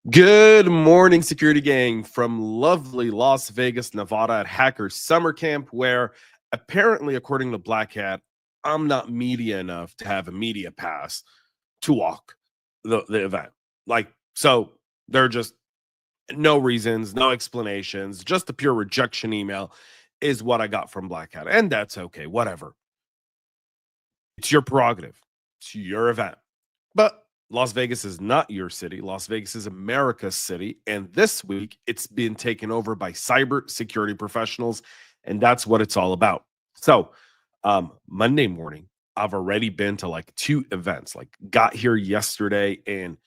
Good morning, security gang, from lovely Las Vegas, Nevada at Hackers Summer Camp, where apparently, according to Black Hat, I'm not media enough to have a media pass to walk the event. So there are just no reasons, no explanations, just a pure rejection email is what I got from Black Hat. And that's okay, whatever. It's your prerogative, it's your event. But Las Vegas is not your city. Las Vegas is America's city. And this week, it's been taken over by cybersecurity professionals. And that's what it's all about. So, Monday morning, I've already been to like 2 events, like got here yesterday, and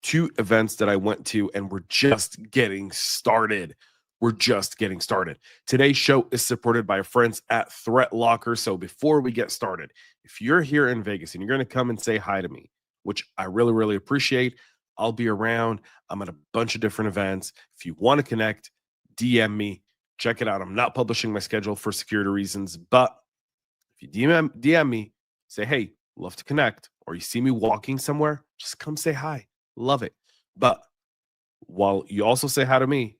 2 events that I went to, and we're just getting started. We're just getting started. Today's show is supported by our friends at Threat Locker. So before we get started, if you're here in Vegas and you're going to come and say hi to me, which I really, really appreciate, I'll be around. I'm at a bunch of different events. If you want to connect, DM me. Check it out. I'm not publishing my schedule for security reasons, but if you DM me, say, hey, love to connect, or you see me walking somewhere, just come say hi. Love it. But while you also say hi to me,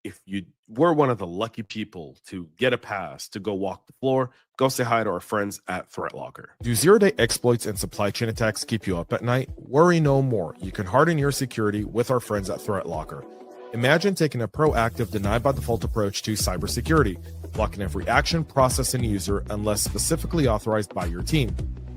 if you were one of the lucky people to get a pass to go walk the floor, go say hi to our friends at Threat Locker. Do zero-day exploits and supply chain attacks keep you up at night? Worry no more. You can harden your security with our friends at Threat Locker. Imagine taking a proactive, deny-by-default approach to cybersecurity, blocking every action, process, and user unless specifically authorized by your team.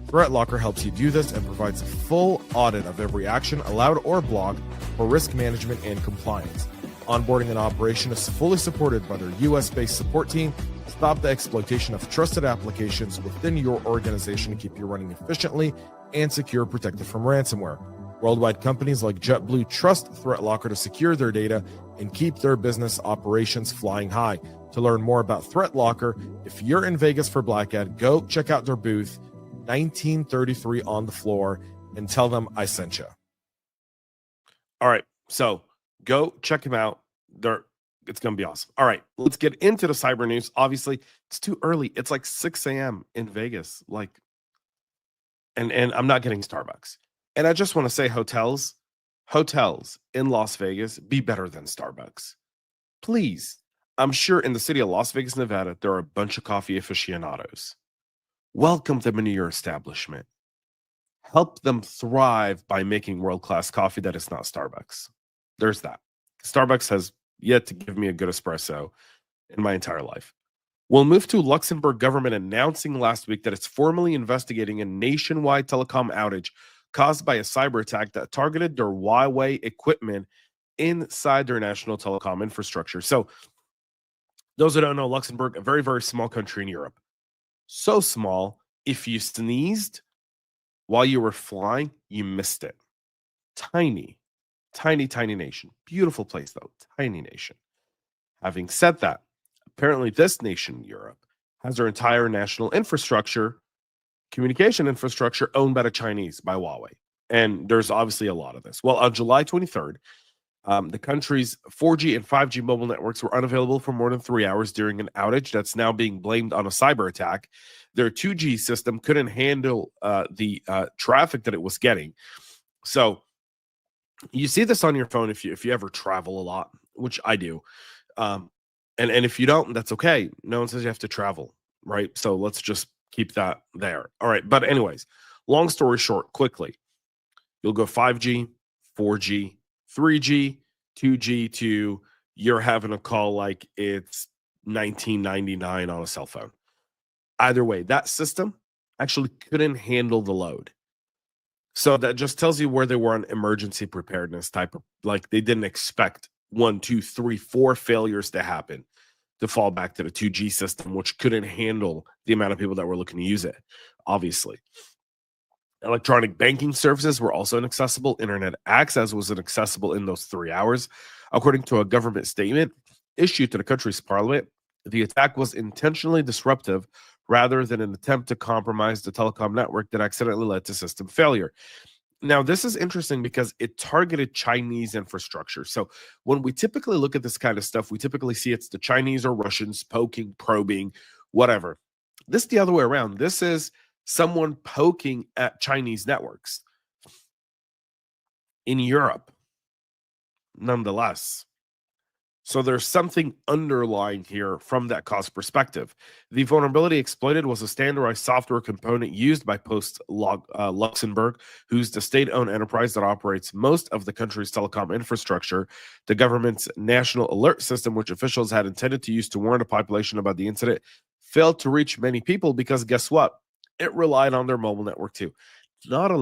Threat Locker helps you do this and provides a full audit of every action allowed or blocked for risk management and compliance. Onboarding and operation is fully supported by their US-based support team. Stop the exploitation of trusted applications within your organization to keep you running efficiently and secure, protected from ransomware. Worldwide companies like JetBlue trust Threat Locker to secure their data and keep their business operations flying high. To learn more about Threat Locker, if you're in Vegas for Black Hat, go check out their booth, 1933 on the floor, and tell them I sent you. All right, so go check them out. It's going to be awesome. All right, let's get into the cyber news. Obviously, it's too early. It's like 6 a.m. in Vegas. And I'm not getting Starbucks. And I just want to say hotels in Las Vegas, be better than Starbucks. Please. I'm sure in the city of Las Vegas, Nevada, there are a bunch of coffee aficionados. Welcome them into your establishment. Help them thrive by making world-class coffee that is not Starbucks. There's that. Starbucks has yet to give me a good espresso in my entire life. We'll move to Luxembourg government announcing last week that it's formally investigating a nationwide telecom outage caused by a cyber attack that targeted their Huawei equipment inside their national telecom infrastructure. So those who don't know, Luxembourg, a very, very small country in Europe. So small, if you sneezed while you were flying, you missed it. Tiny nation. Beautiful place, though. Tiny nation. Having said that, apparently this nation, Europe, has their entire national infrastructure, communication infrastructure, owned by the Chinese, by Huawei. And there's obviously a lot of this. Well, on July 23rd, the country's 4G and 5G mobile networks were unavailable for more than 3 hours during an outage that's now being blamed on a cyber attack. Their 2G system couldn't handle the traffic that it was getting. So you see this on your phone if you ever travel a lot, which I do. And if you don't, that's okay. No one says you have to travel, right? So let's just keep that there. All right. But anyways, long story short, quickly, you'll go 5G, 4G, 3G, 2G to you're having a call like it's 1999 on a cell phone. Either way, that system actually couldn't handle the load. So that just tells you where they were on emergency preparedness type of, like, they didn't expect 1, 2, 3, 4 failures to happen to fall back to the 2G system, which couldn't handle the amount of people that were looking to use it, obviously. Electronic banking services were also inaccessible. Internet access was inaccessible in those 3 hours. According to a government statement issued to the country's parliament, the attack was intentionally disruptive rather than an attempt to compromise the telecom network that accidentally led to system failure. Now, this is interesting because it targeted Chinese infrastructure. So when we typically look at this kind of stuff, we typically see it's the Chinese or Russians poking, probing, whatever. This is the other way around. This is someone poking at Chinese networks in Europe. nonetheless. So there's something underlying here from that cost perspective. The vulnerability exploited was a standardized software component used by Post Luxembourg, who's the state-owned enterprise that operates most of the country's telecom infrastructure. The government's national alert system, which officials had intended to use to warn the population about the incident, failed to reach many people because guess what? It relied on their mobile network too. Not a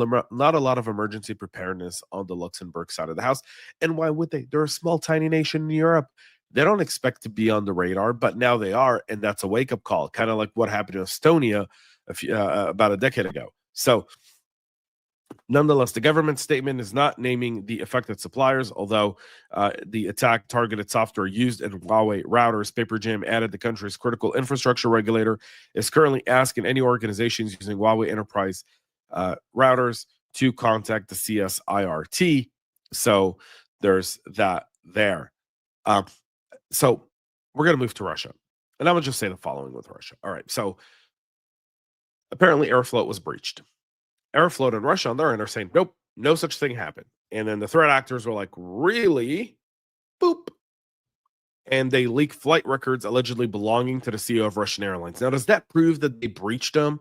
lot of emergency preparedness on the Luxembourg side of the house. And why would they? They're a small, tiny nation in Europe. They don't expect to be on the radar, but now they are, and that's a wake-up call, kind of like what happened in Estonia about a decade ago. So, nonetheless, the government statement is not naming the affected suppliers, although the attack targeted software used in Huawei routers. PaperJam added the country's critical infrastructure regulator is currently asking any organizations using Huawei enterprise routers to contact the CSIRT. So there's that there. So we're going to move to Russia. And I'm going to just say the following with Russia. All right. So apparently Aeroflot was breached. Aeroflot and Russia on their end are saying, nope, no such thing happened. And then the threat actors were like, really? Boop. And they leak flight records allegedly belonging to the CEO of Russian Airlines. Now, does that prove that they breached them?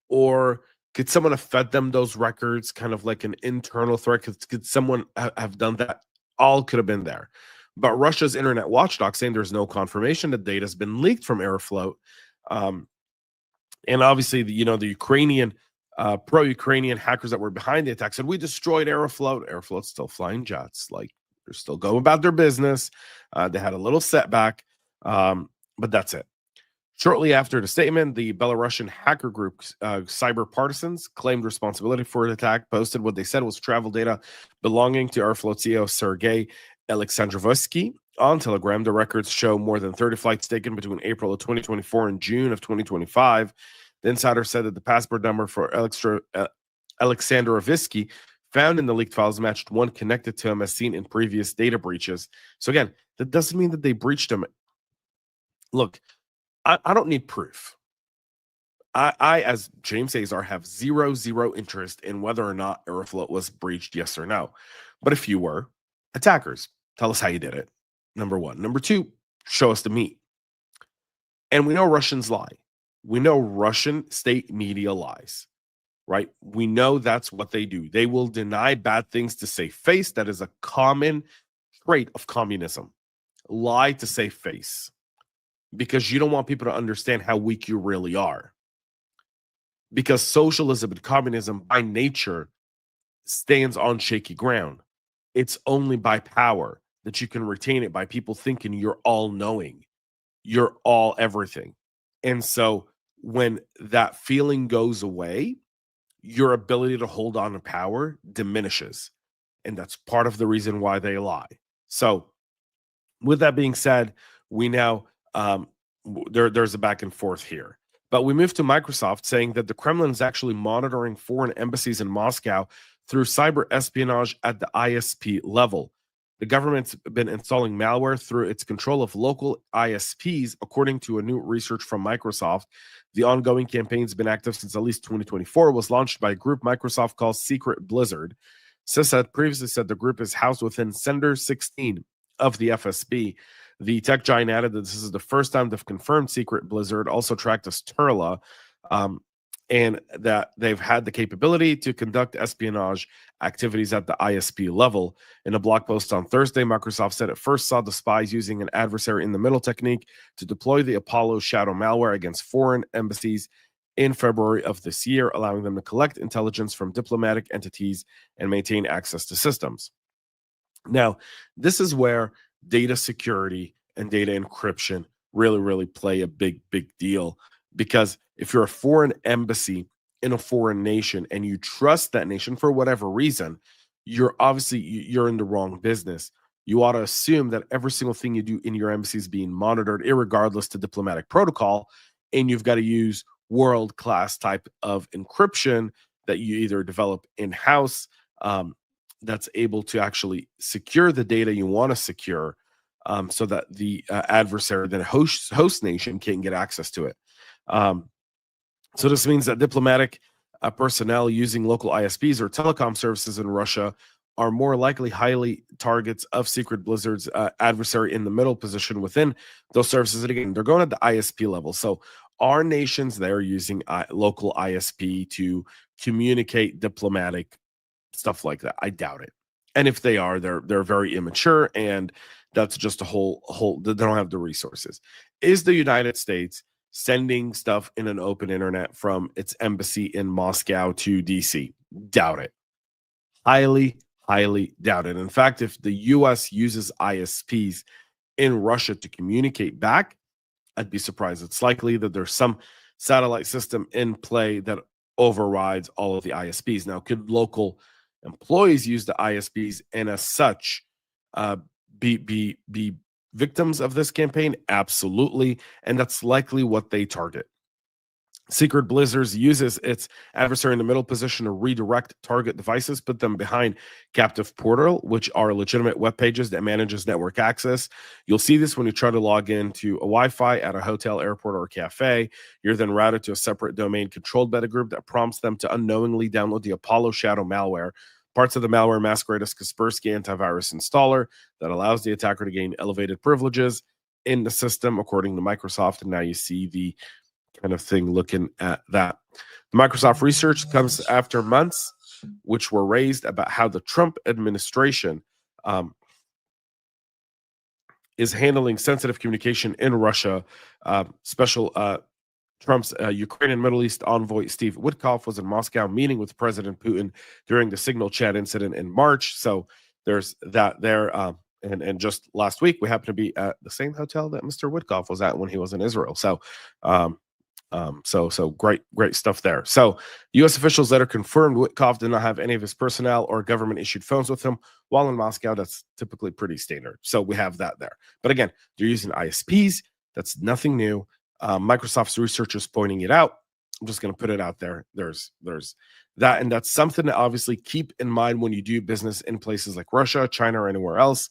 Or could someone have fed them those records, kind of like an internal threat? Could someone have done that? All could have been there. But Russia's internet watchdog saying there's no confirmation that data has been leaked from Aeroflot. And obviously, the Ukrainian, pro-Ukrainian hackers that were behind the attack said, we destroyed Aeroflot. Aeroflot's still flying jets. Like, they're still going about their business. They had a little setback, but that's it. Shortly after the statement, the Belarusian hacker group Cyber Partisans claimed responsibility for the attack, posted what they said was travel data belonging to Aeroflot CEO Sergei Alexandrovsky on Telegram. The records show more than 30 flights taken between April of 2024 and June of 2025. The insider said that the passport number for Alexandrovsky found in the leaked files matched one connected to him as seen in previous data breaches. So again, that doesn't mean that they breached him. Look, I don't need proof. I, as James Azar, have zero interest in whether or not Aeroflot was breached, yes or no. But if you were, attackers, tell us how you did it. Number one. Number two, show us the meat. And we know Russians lie. We know Russian state media lies, right? We know that's what they do. They will deny bad things to save face. That is a common trait of communism. Lie to save face. Because you don't want people to understand how weak you really are. Because socialism and communism by nature stands on shaky ground. It's only by power that you can retain it, by people thinking you're all knowing, you're all everything. And so when that feeling goes away, your ability to hold on to power diminishes. And that's part of the reason why they lie. So with that being said, we now there's a back and forth here. But we move to Microsoft saying that the Kremlin is actually monitoring foreign embassies in Moscow through cyber espionage at the ISP level. The government's been installing malware through its control of local ISPs, according to a new research from Microsoft. The ongoing campaign has been active since at least 2024. It was launched by a group Microsoft calls Secret Blizzard. CISA had previously said the group is housed within Sender 16 of the FSB. The tech giant added that this is the first time they've confirmed Secret Blizzard, also tracked as Turla, and that they've had the capability to conduct espionage activities at the ISP level. In a blog post on Thursday, Microsoft said it first saw the spies using an adversary in the middle technique to deploy the Apollo shadow malware against foreign embassies in February of this year, allowing them to collect intelligence from diplomatic entities and maintain access to systems. Now, this is where data security and data encryption really play a big deal, because if you're a foreign embassy in a foreign nation and you trust that nation for whatever reason, you're in the wrong business. You ought to assume that every single thing you do in your embassy is being monitored, irregardless to diplomatic protocol, and you've got to use world-class type of encryption that you either develop in-house that's able to actually secure the data you want to secure, so that the adversary, the host nation, can't get access to it. So this means that diplomatic personnel using local ISPs or telecom services in Russia are more likely highly targets of Secret Blizzard's adversary in the middle position within those services. And again, they're going at the ISP level. So our nations there using local ISP to communicate diplomatic stuff like that? I doubt it. And if they are, they're very immature, and that's just a whole. They don't have the resources. Is the United States sending stuff in an open internet from its embassy in Moscow to DC? Doubt it. Highly doubt it. In fact, if the US uses ISPs in Russia to communicate back, I'd be surprised. It's likely that there's some satellite system in play that overrides all of the ISPs. Now, could local employees use the ISPs and as such be victims of this campaign? Absolutely. And that's likely what they target. Secret Blizzard uses its adversary in the middle position to redirect target devices, put them behind captive portal, which are legitimate web pages that manages network access. You'll see this when you try to log into a Wi-Fi at a hotel, airport, or cafe. You're then routed to a separate domain controlled by the group that prompts them to unknowingly download the Apollo Shadow malware. Parts of the malware masquerade as Kaspersky antivirus installer that allows the attacker to gain elevated privileges in the system, according to Microsoft. And now you see the kind of thing looking at that. The Microsoft research comes after months which were raised about how the Trump administration is handling sensitive communication in Russia. Trump's Ukraine and Middle East envoy Steve Witkoff was in Moscow meeting with President Putin during the Signal chat incident in March. So there's that there. And just last week, we happened to be at the same hotel that Mr. Witkoff was at when he was in Israel. So so great stuff there. So U.S. officials later confirmed Witkoff did not have any of his personnel or government-issued phones with him while in Moscow. That's typically pretty standard. So we have that there. But again, they're using ISPs. That's nothing new. Microsoft's researchers pointing it out. I'm just going to put it out there. There's that, and that's something to obviously keep in mind when you do business in places like Russia, China, or anywhere else.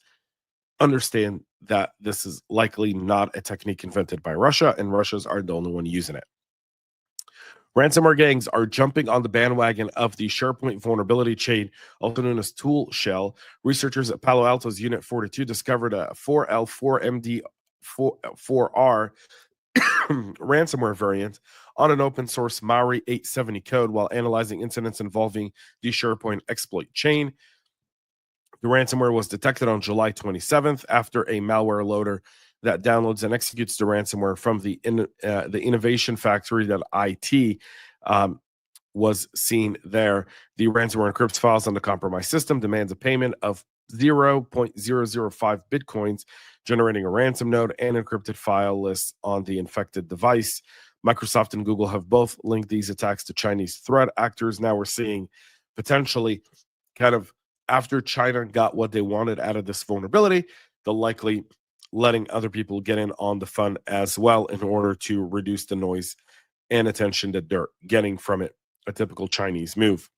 Understand that this is likely not a technique invented by Russia, and Russians are the only one using it. Ransomware gangs are jumping on the bandwagon of the SharePoint vulnerability chain, also known as Tool Shell. Researchers at Palo Alto's Unit 42 discovered a 4L4MD4R ransomware variant on an open source Maori 870 code while analyzing incidents involving the SharePoint exploit chain. The ransomware was detected on July 27th after a malware loader that downloads and executes the ransomware from the innovation factory.it was seen there. The ransomware encrypts files on the compromised system, demands a payment of 0.005 bitcoins, generating a ransom node and encrypted file lists on the infected device. Microsoft and Google have both linked these attacks to Chinese threat actors. Now we're seeing potentially kind of after China got what they wanted out of this vulnerability, they'll likely letting other people get in on the fun as well in order to reduce the noise and attention that they're getting from it. A typical Chinese move.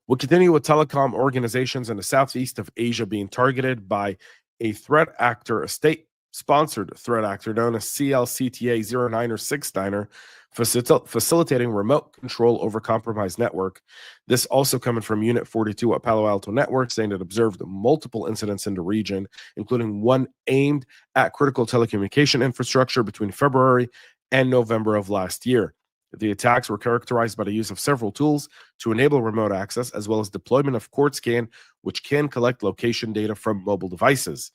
We'll continue with telecom organizations in the southeast of Asia being targeted by a threat actor, a state-sponsored threat actor known as CLCTA 09 or 69er, facilitating remote control over compromised network. This also coming from Unit 42 at Palo Alto Networks, saying it observed multiple incidents in the region, including one aimed at critical telecommunication infrastructure between February and November of last year. The attacks were characterized by the use of several tools to enable remote access, as well as deployment of CoordScan, which can collect location data from mobile devices.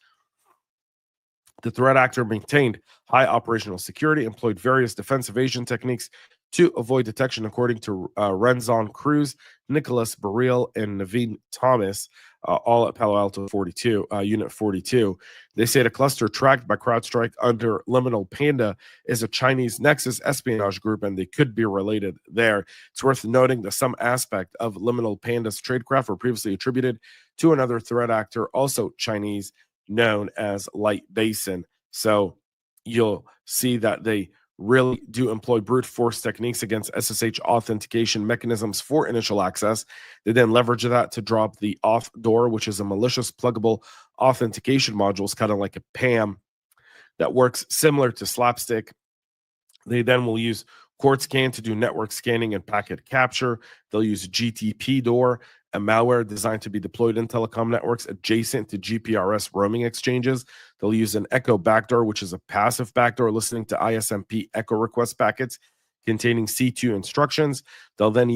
The threat actor maintained high operational security, employed various defense evasion techniques to avoid detection, according to Renzon Cruz, Nicholas Burrell, and Naveen Thomas, all at Palo Alto 42, Unit 42. They say the cluster tracked by CrowdStrike under Liminal Panda is a Chinese Nexus espionage group, and they could be related there. It's worth noting that some aspect of Liminal Panda's tradecraft were previously attributed to another threat actor, also Chinese, known as Light Basin. So you'll see that they really do employ brute force techniques against SSH authentication mechanisms for initial access. They then leverage that to drop the auth door, which is a malicious pluggable authentication module. It's kind of like a PAM that works similar to Slapstick. They then will use CoordScan to do network scanning and packet capture. They'll use GTP door a malware designed to be deployed in telecom networks adjacent to GPRS roaming exchanges. They'll use an echo backdoor, which is a passive backdoor listening to ISMP echo request packets containing C2 instructions. They'll then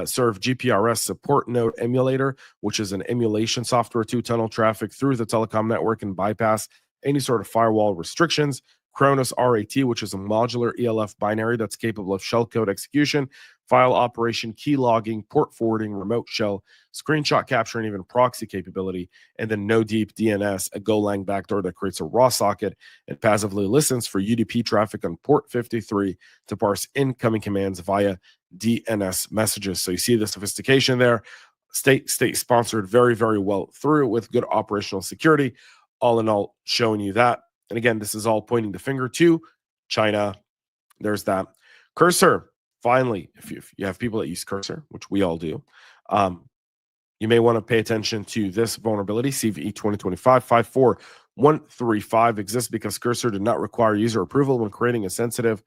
serve GPRS support node emulator, which is an emulation software to tunnel traffic through the telecom network and bypass any sort of firewall restrictions. Kronos RAT, which is a modular ELF binary that's capable of shellcode execution, file operation, key logging, port forwarding, remote shell, screenshot capture, and even proxy capability. And then NoDeep DNS, a Golang backdoor that creates a raw socket and passively listens for UDP traffic on port 53 to parse incoming commands via DNS messages. So you see the sophistication there. State sponsored very, very well through with good operational security. All in all, showing you that. And again, this is all pointing the finger to China. There's that. Cursor, finally, if you have people that use Cursor, which we all do, you may want to pay attention to this vulnerability. CVE 2025-54135 exists because Cursor did not require user approval when creating a sensitive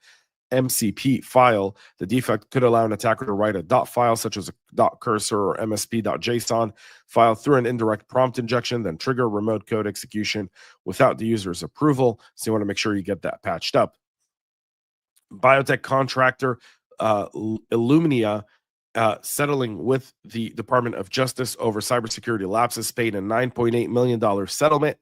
MCP file. The defect could allow an attacker to write a dot file such as a .cursor or MSP.json file through an indirect prompt injection, then trigger remote code execution without the user's approval. So you want to make sure you get that patched up. Biotech contractor Illumina settling with the Department of Justice over cybersecurity lapses, paid a $9.8 million settlement.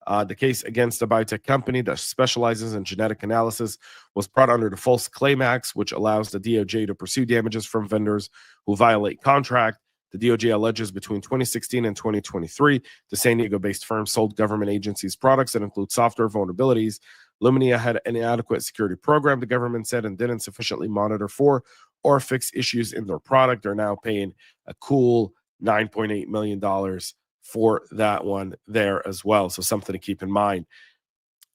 The case against a biotech company that specializes in genetic analysis was brought under the False Claim Act, which allows the DOJ to pursue damages from vendors who violate contract. The DOJ alleges between 2016 and 2023, the San Diego-based firm sold government agencies products that include software vulnerabilities. Lumina had an inadequate security program, the government said, and didn't sufficiently monitor for or fix issues in their product. They're now paying a cool $9.8 million for that one there as well. So something to keep in mind.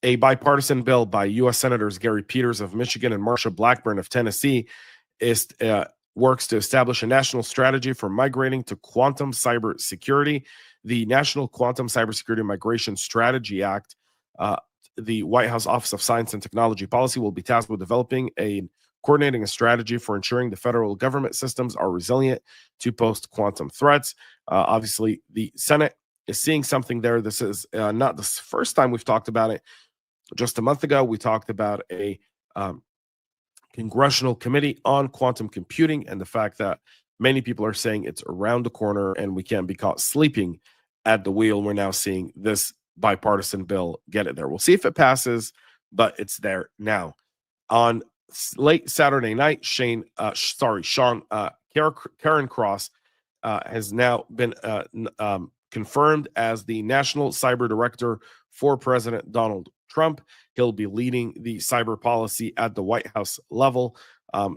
A bipartisan bill by U.S. Senators Gary Peters of Michigan and Marsha Blackburn of Tennessee works to establish a national strategy for migrating to quantum cybersecurity. The National Quantum Cybersecurity Migration Strategy Act, the White House Office of Science and Technology Policy will be tasked with coordinating a strategy for ensuring the federal government systems are resilient to post-quantum threats. Obviously, the Senate is seeing something there. This is not the first time we've talked about it. Just a month ago, we talked about a congressional committee on quantum computing and the fact that many people are saying it's around the corner and we can't be caught sleeping at the wheel. We're now seeing this bipartisan bill get it there. We'll see if it passes, but it's there now. On late Saturday night, Sean Cairncross has now been confirmed as the National Cyber Director for President Donald Trump. He'll be leading the cyber policy at the White House level.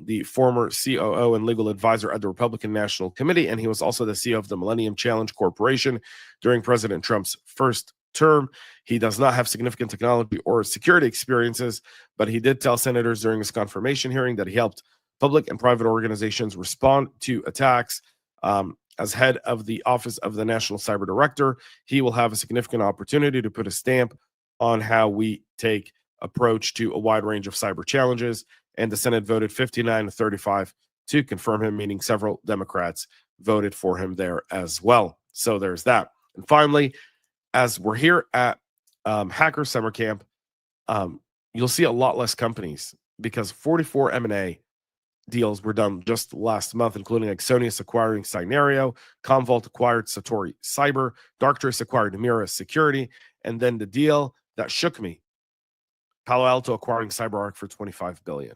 The former COO and legal advisor at the Republican National Committee, and he was also the CEO of the Millennium Challenge Corporation during President Trump's first term. He does not have significant technology or security experiences, but he did tell senators during his confirmation hearing that he helped public and private organizations respond to attacks. As head of the Office of the National Cyber Director, he will have a significant opportunity to put a stamp on how we take approach to a wide range of cyber challenges. And the Senate voted 59-35 to confirm him, meaning several Democrats voted for him there as well. So there's that. And finally, as we're here at Hacker Summer Camp, you'll see a lot less companies because 44 M&A deals were done just last month, including Exonius acquiring Cynario, Commvault acquired Satori Cyber, Darktrace acquired Mira Security, and then the deal that shook me, Palo Alto acquiring CyberArk for $25 billion.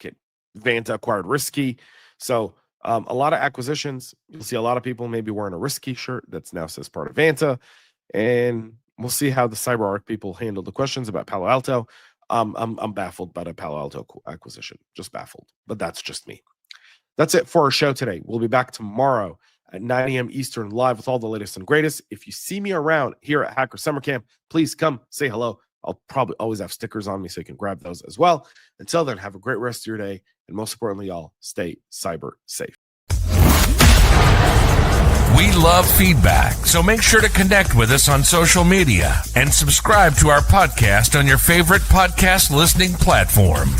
Okay, Vanta acquired Risky. So a lot of acquisitions. You'll see a lot of people maybe wearing a Risky shirt that's now says part of Vanta, and we'll see how the CyberArk people handle the questions about Palo Alto. I'm baffled by the Palo Alto acquisition, just baffled, but that's just me. That's it for our show today. We'll be back tomorrow at 9 a.m. Eastern live with all the latest and greatest. If you see me around here at Hacker Summer Camp, please come say hello. I'll probably always have stickers on me so you can grab those as well. Until then, have a great rest of your day. And most importantly, y'all stay cyber safe. We love feedback, so make sure to connect with us on social media and subscribe to our podcast on your favorite podcast listening platform.